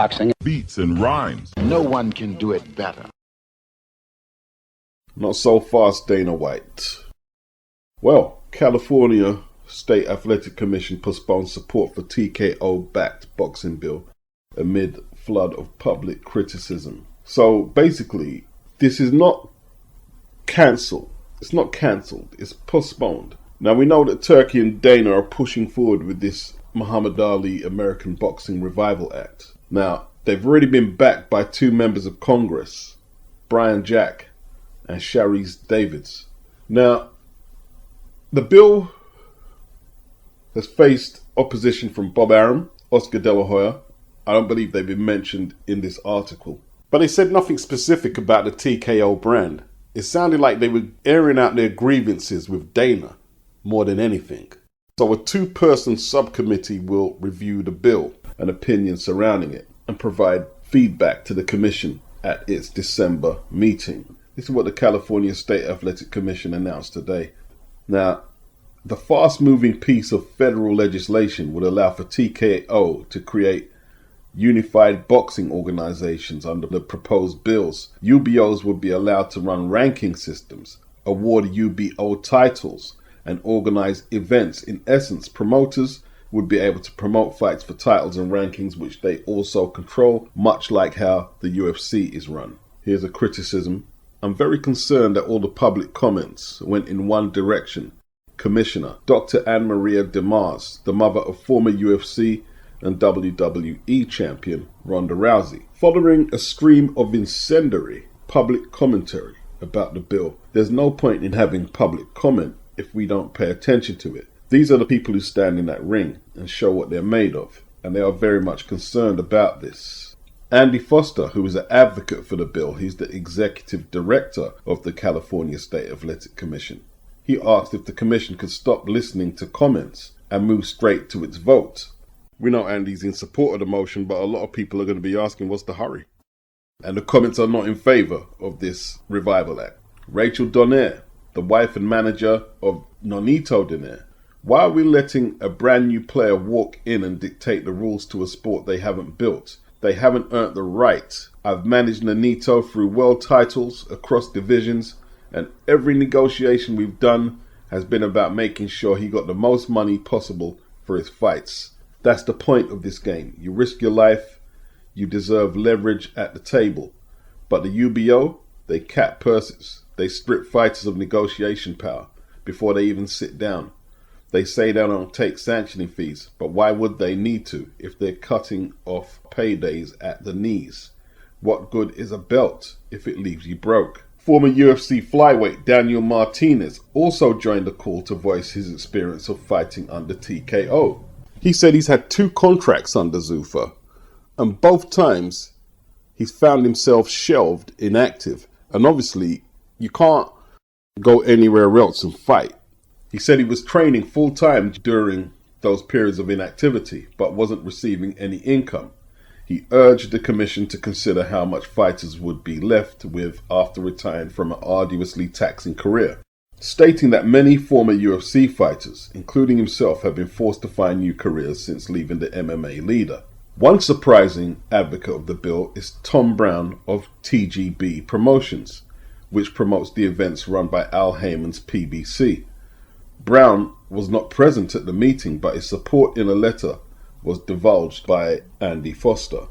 boxing. Beats and rhymes. No one can do it better. Not so fast, Dana White. Well, California State Athletic Commission postponed support for TKO-backed boxing bill amid flood of public criticism. So basically, this is not cancelled. It's not cancelled. It's postponed. Now we know that Turki and Dana are pushing forward with this Muhammad Ali American Boxing Revival Act. Now, they've already been backed by 2 members of Congress, Brian Jack and Sharice Davids. Now, the bill has faced opposition from Bob Arum, Oscar De La Hoya. I don't believe they've been mentioned in this article. But they said nothing specific about the TKO brand. It sounded like they were airing out their grievances with Dana more than anything. So a 2-person subcommittee will review the bill and opinions surrounding it and provide feedback to the commission at its December meeting. This is what the California State Athletic Commission announced today. Now, the fast-moving piece of federal legislation would allow for TKO to create unified boxing organizations under the proposed bills. UBOs would be allowed to run ranking systems, award UBO titles, and organize events. In essence, promoters would be able to promote fights for titles and rankings which they also control, much like how the UFC is run. Here's a criticism. I'm very concerned that all the public comments went in one direction. Commissioner Dr. Anne Maria DeMars, the mother of former UFC and WWE champion Ronda Rousey. Following a stream of incendiary public commentary about the bill, there's no point in having public comment if we don't pay attention to it. These are the people who stand in that ring and show what they're made of, and they are very much concerned about this. Andy Foster, who is an advocate for the bill, he's the executive director of the California State Athletic Commission. He asked if the commission could stop listening to comments and move straight to its vote. We know Andy's in support of the motion, but a lot of people are going to be asking what's the hurry. And the comments are not in favour of this Revival Act. Rachel Donaire, the wife and manager of Nonito Donaire. Why are we letting a brand new player walk in and dictate the rules to a sport they haven't built? They haven't earned the right. I've managed Nonito through world titles across divisions, and every negotiation we've done has been about making sure he got the most money possible for his fights. That's the point of this game. You risk your life, you deserve leverage at the table. But the UBO, they cap purses. They strip fighters of negotiation power before they even sit down. They say they don't take sanctioning fees, but why would they need to if they're cutting off paydays at the knees? What good is a belt if it leaves you broke? Former UFC flyweight Daniel Martinez also joined the call to voice his experience of fighting under TKO. He said he's had 2 contracts under Zuffa, and both times he's found himself shelved, inactive, and obviously you can't go anywhere else and fight. He said he was training full-time during those periods of inactivity, but wasn't receiving any income. He urged the commission to consider how much fighters would be left with after retiring from an arduously taxing career, stating that many former UFC fighters, including himself, have been forced to find new careers since leaving the MMA leader. One surprising advocate of the bill is Tom Brown of TGB Promotions, which promotes the events run by Al Heyman's PBC. Brown was not present at the meeting, but his support in a letter was divulged by Andy Foster.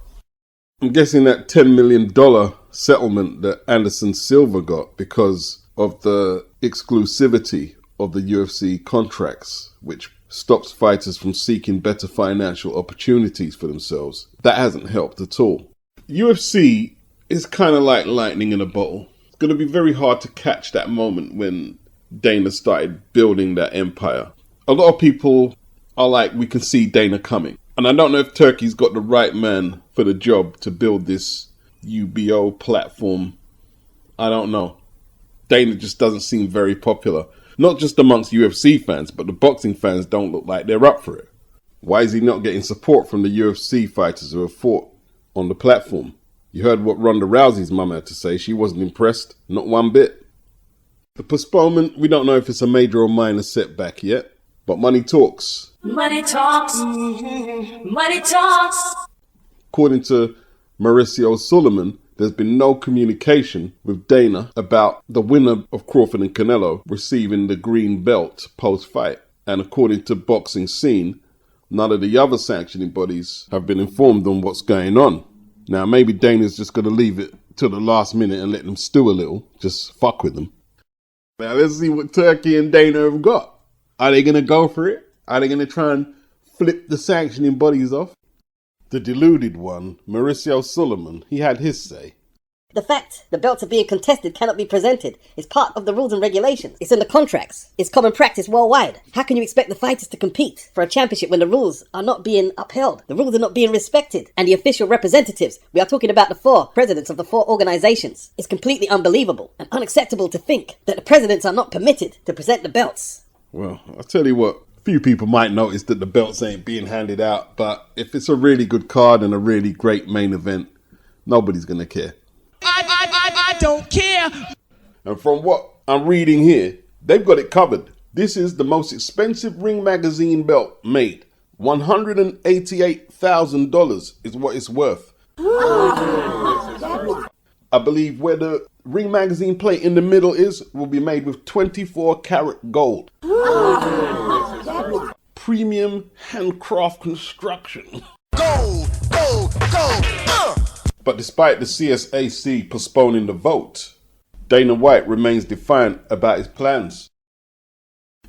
I'm guessing that $10 million settlement that Anderson Silva got because of the exclusivity of the UFC contracts, which stops fighters from seeking better financial opportunities for themselves, that hasn't helped at all. UFC is kind of like lightning in a bottle. It's going to be very hard to catch that moment when Dana started building that empire. A lot of people are like, we can see Dana coming. And I don't know if Turkey's got the right man for the job to build this UBO platform. I don't know. Dana just doesn't seem very popular. Not just amongst UFC fans, but the boxing fans don't look like they're up for it. Why is he not getting support from the UFC fighters who have fought on the platform? You heard what Ronda Rousey's mum had to say. She wasn't impressed. Not one bit. The postponement, we don't know if it's a major or minor setback yet, but money talks. Money talks. Money talks. According to Mauricio Sulaiman, there's been no communication with Dana about the winner of Crawford and Canelo receiving the green belt post-fight. And according to Boxing Scene, none of the other sanctioning bodies have been informed on what's going on. Now, maybe Dana's just going to leave it till the last minute and let them stew a little. Just fuck with them. Now, let's see what Turki and Dana have got. Are they going to go for it? Are they going to try and flip the sanctioning bodies off? The deluded one, Mauricio Sulaiman, he had his say. The fact the belts are being contested cannot be presented is part of the rules and regulations. It's in the contracts. It's common practice worldwide. How can you expect the fighters to compete for a championship when the rules are not being upheld? The rules are not being respected. And the official representatives, we are talking about the 4 presidents of the 4 organizations. It's completely unbelievable and unacceptable to think that the presidents are not permitted to present the belts. Well, I'll tell you what. Few people might notice that the belts ain't being handed out, but if it's a really good card and a really great main event, nobody's going to care. I don't care. And from what I'm reading here, they've got it covered. This is the most expensive Ring Magazine belt made. $188,000 is what it's worth. I believe where the Ring Magazine plate in the middle is will be made with 24 karat gold. Premium handcraft construction. Go. But despite the CSAC postponing the vote, Dana White remains defiant about his plans.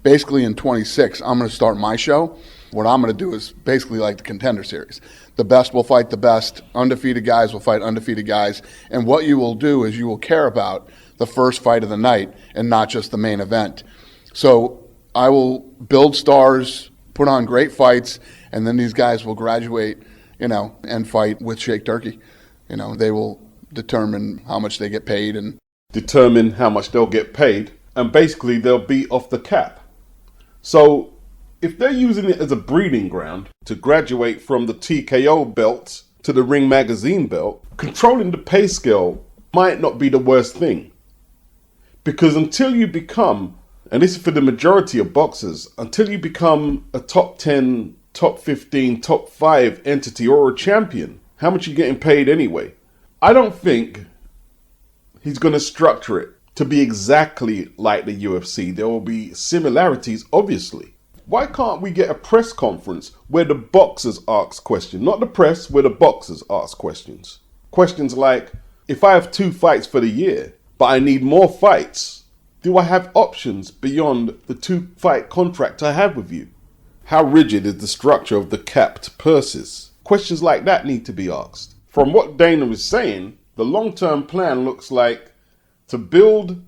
Basically in 26, I'm going to start my show. What I'm going to do is basically like the Contender Series. The best will fight the best. Undefeated guys will fight undefeated guys. And what you will do is you will care about the first fight of the night and not just the main event. So I will build stars, put on great fights, and then these guys will graduate, and fight with Sheikh Turki. They will determine how much they get paid and determine how much they'll get paid, and basically they'll be off the cap. So if they're using it as a breeding ground to graduate from the TKO belt to the Ring Magazine belt, controlling the pay scale might not be the worst thing. Because until you become, and this is for the majority of boxers, until you become a top 10, top 15, top 5 entity or a champion, how much are you getting paid anyway? I don't think he's going to structure it to be exactly like the UFC. There will be similarities, obviously. Why can't we get a press conference where the boxers ask questions? Not the press, where the boxers ask questions. Questions like, if I have 2 fights for the year, but I need more fights, do I have options beyond the 2-fight contract I have with you? How rigid is the structure of the capped purses? Questions like that need to be asked. From what Dana was saying, the long-term plan looks like to build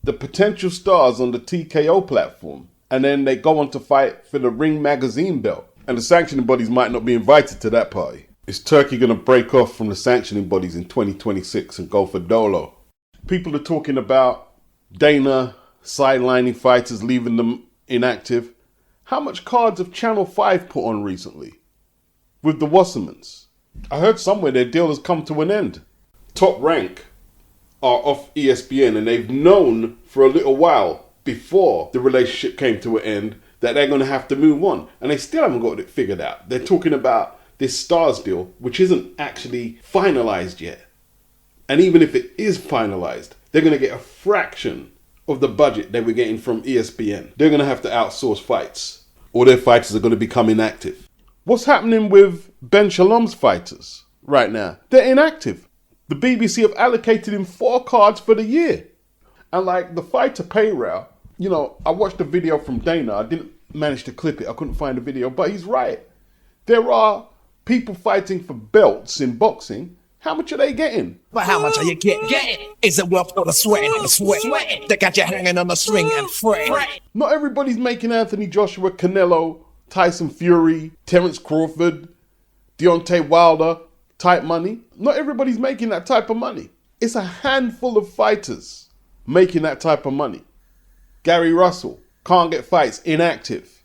the potential stars on the TKO platform, and then they go on to fight for the Ring Magazine belt. And the sanctioning bodies might not be invited to that party. Is Turki going to break off from the sanctioning bodies in 2026 and go for Dolo? People are talking about Dana sidelining fighters, leaving them inactive. How much cards have Channel 5 put on recently? With the Wassermans. I heard somewhere their deal has come to an end. Top Rank are off ESPN, and they've known for a little while before the relationship came to an end that they're going to have to move on. And they still haven't got it figured out. They're talking about this Stars deal, which isn't actually finalized yet. And even if it is finalized, they're going to get a fraction of the budget they were getting from ESPN. They're going to have to outsource fights. All their fighters are going to become inactive. What's happening with Ben Shalom's fighters right now? They're inactive. The BBC have allocated him 4 cards for the year. And like the fighter pay rail, I watched a video from Dana. I didn't manage to clip it. I couldn't find the video, but he's right. There are people fighting for belts in boxing. How much are they getting? But how much are you getting? Is it worth all the sweating and the sweat? They got you hanging on the string and fret. Not everybody's making Anthony Joshua, Canelo, Tyson Fury, Terence Crawford, Deontay Wilder type money. Not everybody's making that type of money. It's a handful of fighters making that type of money. Gary Russell can't get fights, inactive.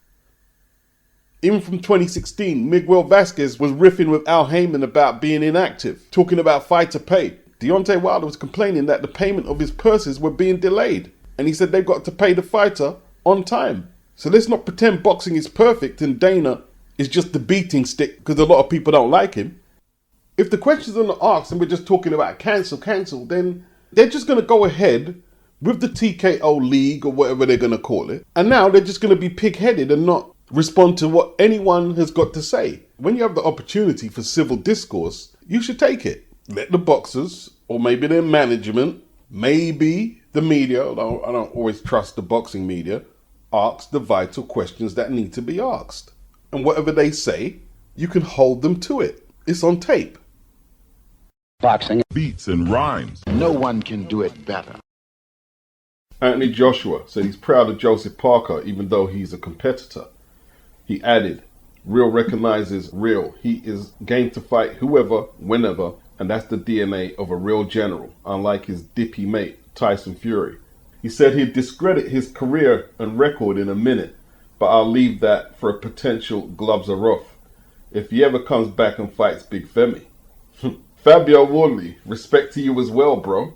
Even from 2016, Miguel Vasquez was riffing with Al Heyman about being inactive, talking about fighter pay. Deontay Wilder was complaining that the payment of his purses were being delayed, and he said they've got to pay the fighter on time. So let's not pretend boxing is perfect and Dana is just the beating stick because a lot of people don't like him. If the questions are not asked and we're just talking about cancel, then they're just going to go ahead with the TKO league or whatever they're going to call it. And now they're just going to be pig-headed and not respond to what anyone has got to say. When you have the opportunity for civil discourse, you should take it. Let the boxers, or maybe their management, maybe the media, although I don't always trust the boxing media, ask the vital questions that need to be asked. And whatever they say, you can hold them to it. It's on tape. Boxing. Beats and rhymes. No one can do it better. Anthony Joshua said he's proud of Joseph Parker even though he's a competitor. He added, real recognizes real. He is game to fight whoever, whenever, and that's the DNA of a real general, unlike his dippy mate, Tyson Fury. He said he'd discredit his career and record in a minute, but I'll leave that for a potential gloves are off if he ever comes back and fights Big Femi. FABIO Wardley, respect to you as well, bro.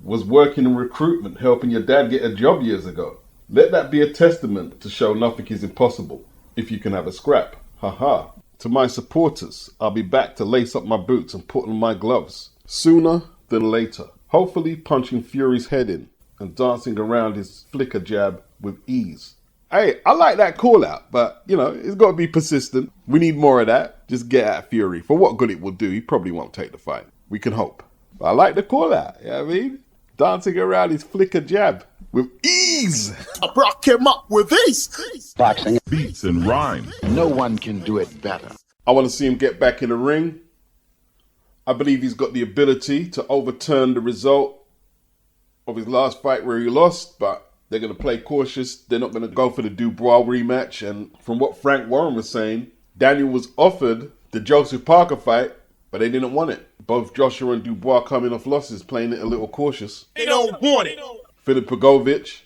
Was working in recruitment, helping your dad get a job years ago. Let that be a testament to show nothing is impossible if you can have a scrap. Haha. To my supporters, I'll be back to lace up my boots and put on my gloves sooner than later. Hopefully punching Fury's head in and dancing around his flicker jab with ease. Hey, I like that call out, but you know, it's got to be persistent. We need more of that. Just get at Fury. For what good it will do, he probably won't take the fight. We can hope. But I like the call out, you know what I mean? Dancing around his flicker jab with ease. I broke him up with ease. Boxing. Beats and rhymes. No one can do it better. I want to see him get back in the ring. I believe he's got the ability to overturn the result of his last fight where he lost, but they're going to play cautious. They're not going to go for the Dubois rematch. And from what Frank Warren was saying, Daniel was offered the Joseph Parker fight, but they didn't want it. Both Joshua and Dubois coming off losses, playing it a little cautious. They don't want it. Filip Pogovic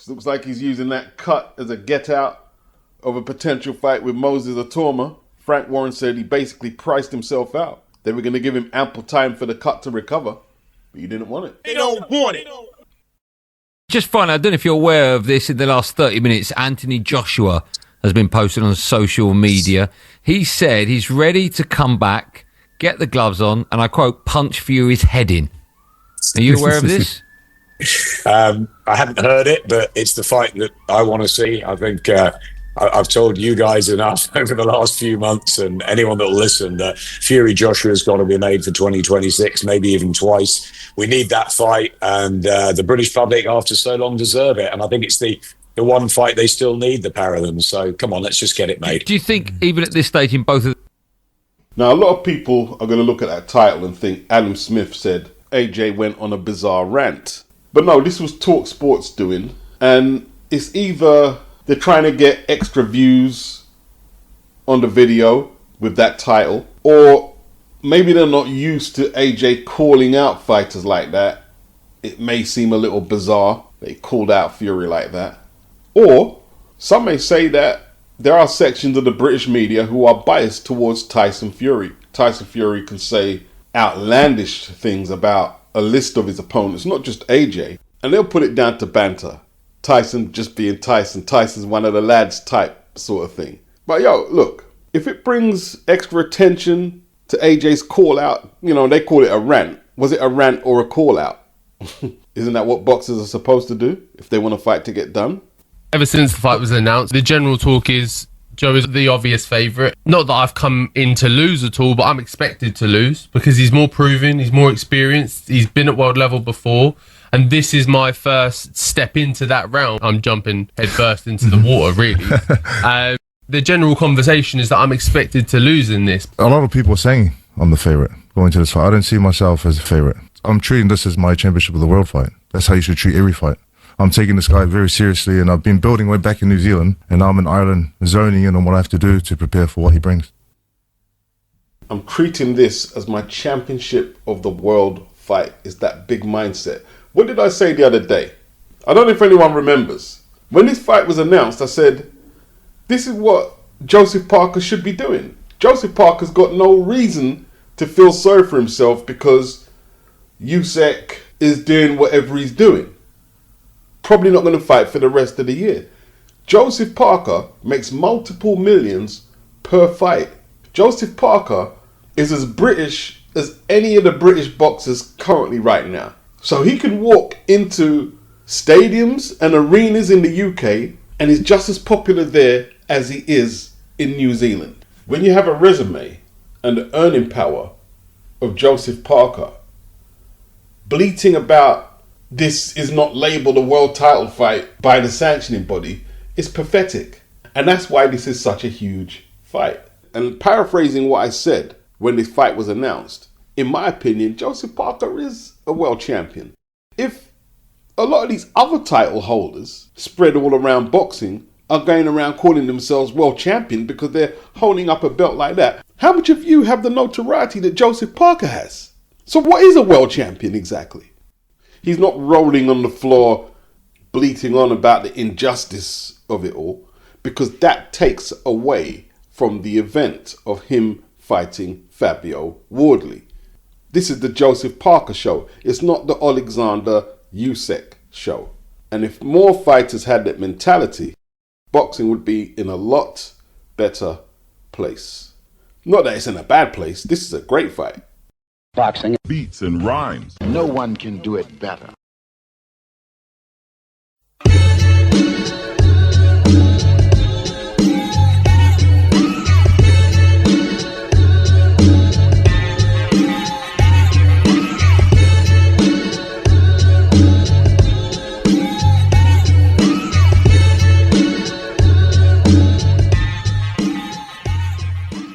looks like he's using that cut as a get out of a potential fight with Moses Atoma. Frank Warren said he basically priced himself out. They were going to give him ample time for the cut to recover, but he didn't want it. They don't want it. Just finally, I don't know if you're aware of this, in the last 30 minutes, Anthony Joshua has been posted on social media. He said he's ready to come back, get the gloves on, and I quote, punch Fury's head in. Are you aware of this? I haven't heard it, but it's the fight that I want to see. I think I've told you guys enough over the last few months, and anyone that will listen, that Fury Joshua's got to be made for 2026, maybe even twice. We need that fight, and the British public, after so long, deserve it. And I think it's the one fight they still need, the pair of them. So come on, let's just get it made. Do you think, even at this stage in both of... Now, a lot of people are going to look at that title and think Adam Smith said AJ went on a bizarre rant. But no, this was TalkSport's doing, and it's either they're trying to get extra views on the video with that title, or maybe they're not used to AJ calling out fighters like that. It may seem a little bizarre that he called out Fury like that. Or some may say that there are sections of the British media who are biased towards Tyson Fury. Tyson Fury can say outlandish things about a list of his opponents, not just AJ, and they'll put it down to banter. Tyson just being Tyson. Tyson's one of the lads type sort of thing. But yo, look, if it brings extra attention to AJ's call out, you know, they call it a rant. Was it a rant or a call out? Isn't that what boxers are supposed to do if they want a fight to get done? Ever since the fight was announced, the general talk is Joe is the obvious favourite. Not that I've come in to lose at all, but I'm expected to lose because he's more proven, he's more experienced, he's been at world level before, and this is my first step into that realm. I'm jumping headfirst into the water, really. The general conversation is that I'm expected to lose in this. A lot of people are saying I'm the favourite going to this fight. I don't see myself as a favourite. I'm treating this as my championship of the world fight. That's how you should treat every fight. I'm taking this guy very seriously, and I've been building way back in New Zealand, and now I'm in Ireland, zoning in on what I have to do to prepare for what he brings. I'm treating this as my championship of the world fight. It's that big mindset. What did I say the other day? I don't know if anyone remembers. When this fight was announced, I said, this is what Joseph Parker should be doing. Joseph Parker's got no reason to feel sorry for himself because Usyk is doing whatever he's doing. Probably not going to fight for the rest of the year. Joseph Parker makes multiple millions per fight. Joseph Parker is as British as any of the British boxers currently right now. So he can walk into stadiums and arenas in the UK and is just as popular there as he is in New Zealand. When you have a resume and the earning power of Joseph Parker, bleating about this is not labelled a world title fight by the sanctioning body is pathetic. And that's why this is such a huge fight. And paraphrasing what I said when this fight was announced, in my opinion, Joseph Parker is a world champion. If a lot of these other title holders spread all around boxing are going around calling themselves world champion because they're holding up a belt like that, how much of you have the notoriety that Joseph Parker has? So what is a world champion exactly? He's not rolling on the floor bleating on about the injustice of it all, because that takes away from the event of him fighting FABIO Wardley. This is the Joseph Parker show. It's not the Alexander Usyk show. And if more fighters had that mentality, boxing would be in a lot better place. Not that it's in a bad place. This is a great fight. Boxing Beats and rhymes. No one can do it better.